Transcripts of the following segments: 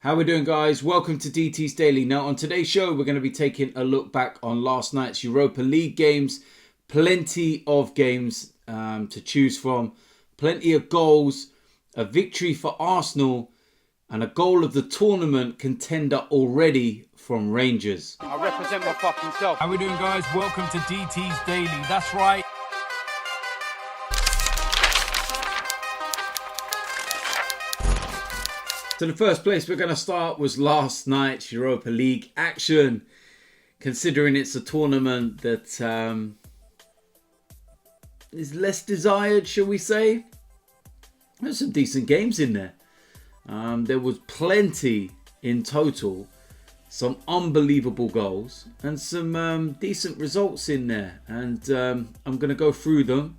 How we doing, guys? Welcome to DT's Daily. Now, on today's show, we're going to be taking a look back on last night's Europa League games. Plenty of games to choose from. Plenty of goals. A victory for Arsenal. And a goal of the tournament contender already from Rangers. I represent my fucking self. How we doing, guys? Welcome to DT's Daily. That's right. So the first place we're going to start was last night's Europa League action. Considering it's a tournament that is less desired, shall we say. There's some decent games in there. There was plenty in total. Some unbelievable goals and some decent results in there. And I'm going to go through them.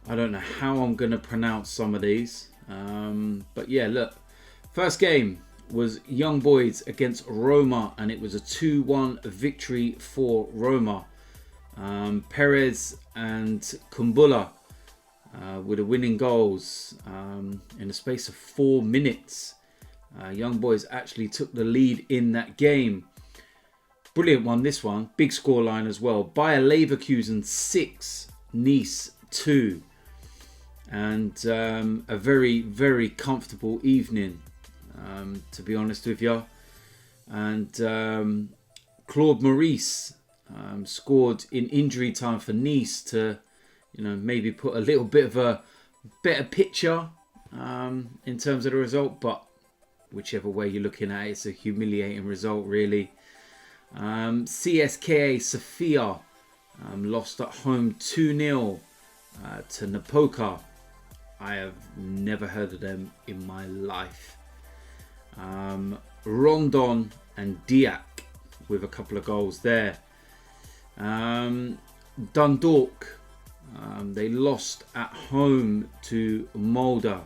I don't know how I'm going to pronounce some of these. But yeah, look. First game was Young Boys against Roma, and it was a 2-1 victory for Roma. Perez and Kumbula with the winning goals in the space of 4 minutes. Young Boys actually took the lead in that game. Brilliant one, this one. Big scoreline as well. Bayer Leverkusen 6, Nice 2. And a very, very comfortable evening. To be honest with you. And Claude Maurice scored in injury time for Nice to, maybe put a little bit of a better picture in terms of the result. But whichever way you're looking at it, it's a humiliating result, really. CSKA Sofia lost at home 2-0 to Napoca. I have never heard of them in my life. Rondon and Diak with a couple of goals there. Dundalk, they lost at home to Molde.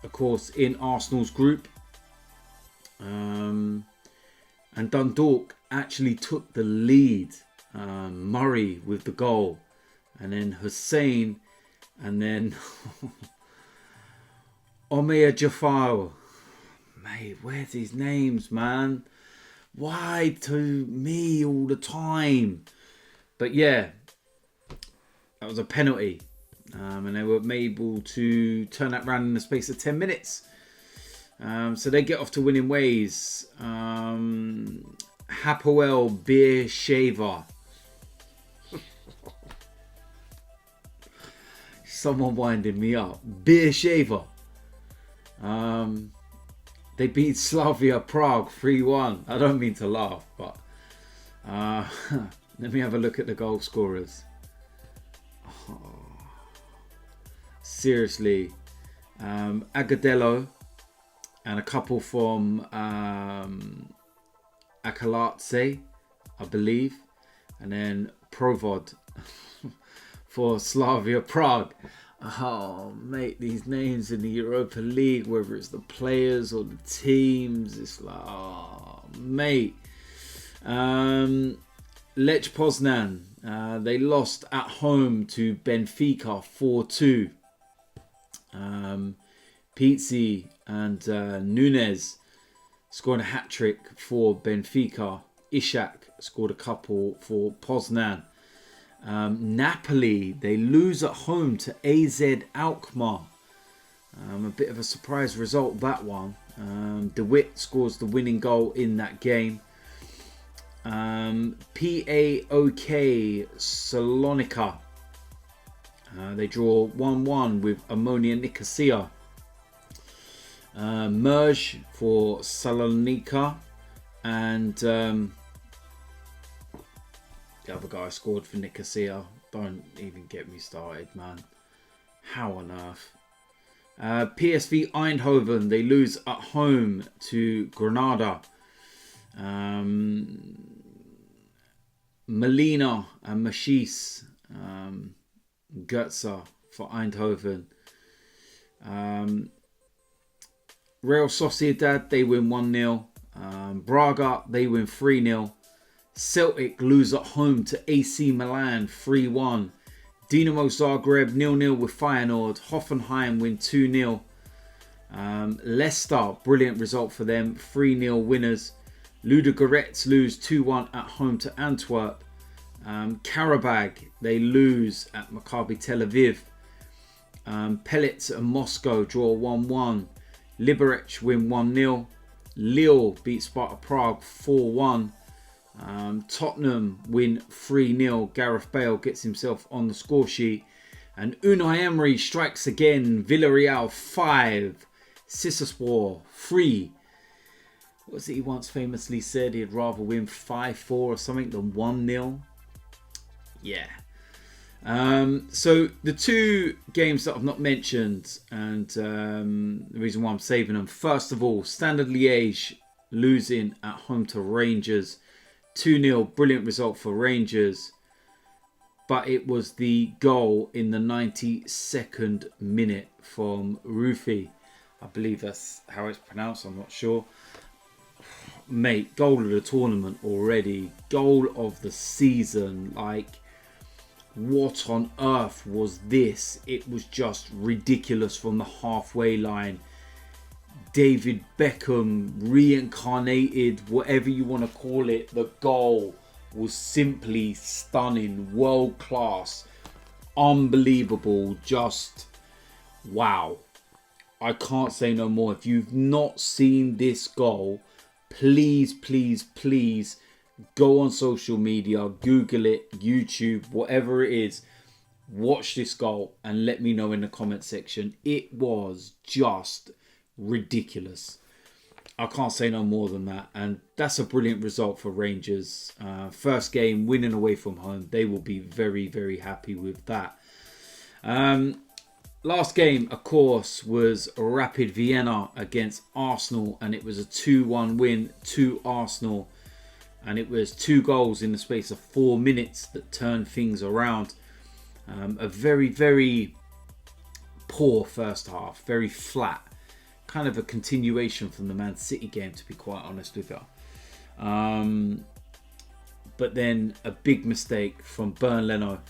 Of course, in Arsenal's group. And Dundalk actually took the lead. Murray with the goal. And then Hussein. And then Omer Jafar. Mate, where's his names, man? Why to me all the time? But yeah, that was a penalty. And they were able to turn that round in the space of 10 minutes. So they get off to winning ways. Hapoel Beersheva. Someone winding me up. Beersheva. They beat Slavia Prague 3-1. I don't mean to laugh, but let me have a look at the goal scorers. Oh, seriously. Agadello and a couple from Akalatse, I believe. And then Provod for Slavia Prague. Oh, mate, these names in the Europa League, whether it's the players or the teams, it's like, oh, mate. Lech Poznan, they lost at home to Benfica 4-2. Pizzi and Nunes scored a hat-trick for Benfica. Ishak scored a couple for Poznan. Napoli, they lose at home to AZ Alkmaar. A bit of a surprise result, that one. De Witt scores the winning goal in that game. PAOK Salonika, they draw 1-1 with Ammonia Nicosia. Merge for Salonika. And the other guy scored for Nicosia. Don't even get me started, man. How on earth? PSV Eindhoven, they lose at home to Granada. Molina and Machis, Goetze for Eindhoven. Real Sociedad, they win 1-0. Braga, they win 3-0. Celtic lose at home to AC Milan 3-1. Dinamo Zagreb 0-0 with Feyenoord. Hoffenheim win 2-0. Leicester, brilliant result for them. 3-0 winners. Ludogorets lose 2-1 at home to Antwerp. Karabag, they lose at Maccabi Tel Aviv. Pellets and Moscow draw 1-1. Liberec win 1-0. Lille beat Sparta Prague 4-1. Tottenham win 3-0. Gareth Bale gets himself on the score sheet. And Unai Emery strikes again. Villarreal 5. Sisaspor 3. What was it he once famously said? He'd rather win 5-4 or something than 1-0. Yeah. So the two games that I've not mentioned, and the reason why I'm saving them. First of all, Standard Liège losing at home to Rangers. 2-0, brilliant result for Rangers. But it was the goal in the 92nd minute from Rufi. I believe that's how it's pronounced, I'm not sure. Mate, goal of the tournament already. Goal of the season. Like, what on earth was this? It was just ridiculous from the halfway line. David Beckham reincarnated, whatever you want to call it. The goal was simply stunning, world class, unbelievable, just wow. I can't say no more. If you've not seen this goal, please, please, please go on social media, Google it, YouTube, whatever it is. Watch this goal and let me know in the comment section. It was just ridiculous. I can't say no more than that. And that's a brilliant result for Rangers. First game, winning away from home. They will be very, very happy with that. Last game, of course, was Rapid Vienna against Arsenal. And it was a 2-1 win to Arsenal. And it was 2 goals in the space of 4 minutes that turned things around. A very, very poor first half. Very flat. Kind of a continuation from the Man City game, to be quite honest with you. But then a big mistake from Leno,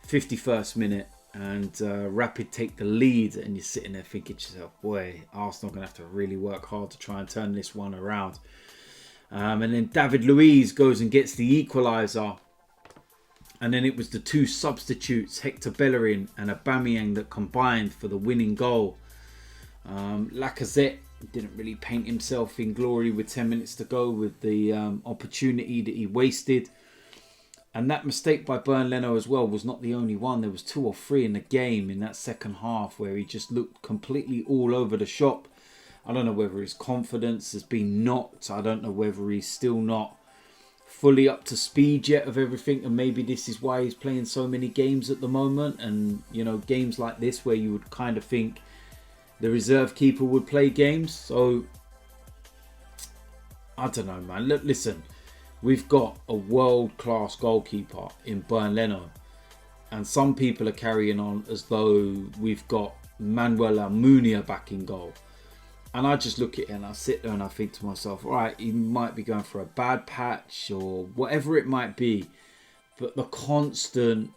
51st minute, and Rapid take the lead, and you're sitting there thinking to yourself, boy, Arsenal are going to have to really work hard to try and turn this one around. And then David Luiz goes and gets the equaliser. And then it was the 2 substitutes, Hector Bellerin and Aubameyang, that combined for the winning goal. Lacazette didn't really paint himself in glory with 10 minutes to go with the opportunity that he wasted. And that mistake by Leno as well was not the only one. There was 2 or 3 in the game in that second half where he just looked completely all over the shop. I don't know whether his confidence has been knocked. I don't know whether he's still not fully up to speed yet of everything. And maybe this is why he's playing so many games at the moment. And, you know, games like this where you would kind of think the reserve keeper would play games. So, I don't know, man. Look, listen, we've got a world-class goalkeeper in Leno. And some people are carrying on as though we've got Manuel Almunia back in goal. And I just look at it and I sit there and I think to myself, all right, he might be going for a bad patch or whatever it might be. But the constant,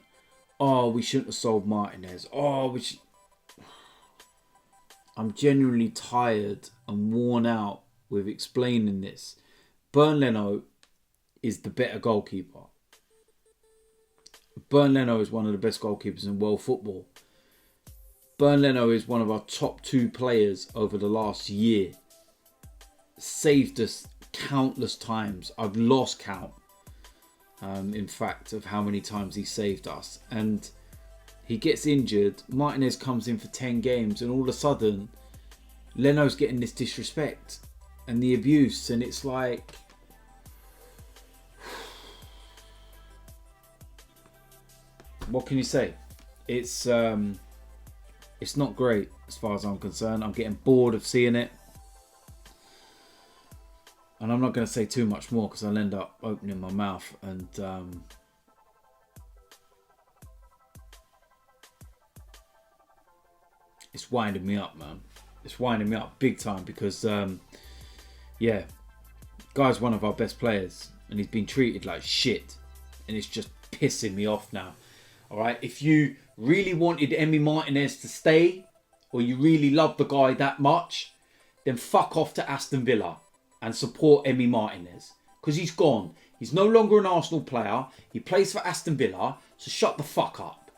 oh, we shouldn't have sold Martinez. Oh, we should... I'm genuinely tired and worn out with explaining this. Leno is the better goalkeeper. Leno is one of the best goalkeepers in world football. Leno is one of our top 2 players over the last year. Saved us countless times. I've lost count, in fact, of how many times he saved us. And he gets injured. Martinez comes in for 10 games. And all of a sudden, Leno's getting this disrespect and the abuse. And it's like... what can you say? It's not great as far as I'm concerned. I'm getting bored of seeing it. And I'm not going to say too much more because I'll end up opening my mouth. And it's winding me up, man. It's winding me up big time because, yeah, guy's one of our best players. And he's been treated like shit. And it's just pissing me off now. All right, if you really wanted Emi Martinez to stay, or you really love the guy that much, then fuck off to Aston Villa and support Emi Martinez. Because he's gone. He's no longer an Arsenal player. He plays for Aston Villa. So shut the fuck up.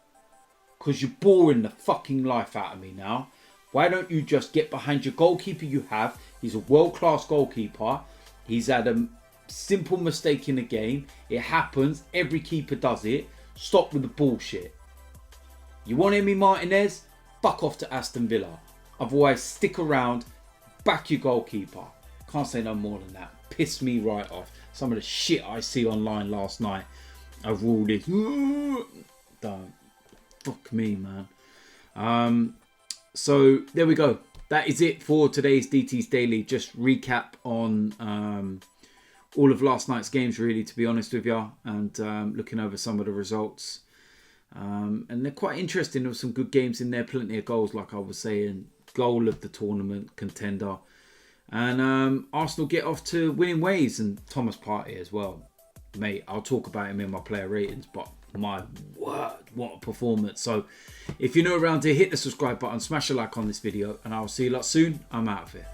Because you're boring the fucking life out of me now. Why don't you just get behind your goalkeeper you have? He's a world-class goalkeeper. He's had a simple mistake in the game. It happens. Every keeper does it. Stop with the bullshit. You want Emi Martinez? Fuck off to Aston Villa. Otherwise, stick around. Back your goalkeeper. Can't say no more than that. Pissed me right off. Some of the shit I see online last night over all this. Don't. Fuck me, man. So, there we go. That is it for today's DT's Daily. Just recap on all of last night's games, really, to be honest with you. And looking over some of the results. And they're quite interesting. There were some good games in there. Plenty of goals, like I was saying. Goal of the tournament contender. And Arsenal get off to winning ways. And Thomas Partey as well. Mate, I'll talk about him in my player ratings. But my word, what a performance. So if you're new around here, hit the subscribe button. Smash a like on this video. And I'll see you lot soon. I'm out of here.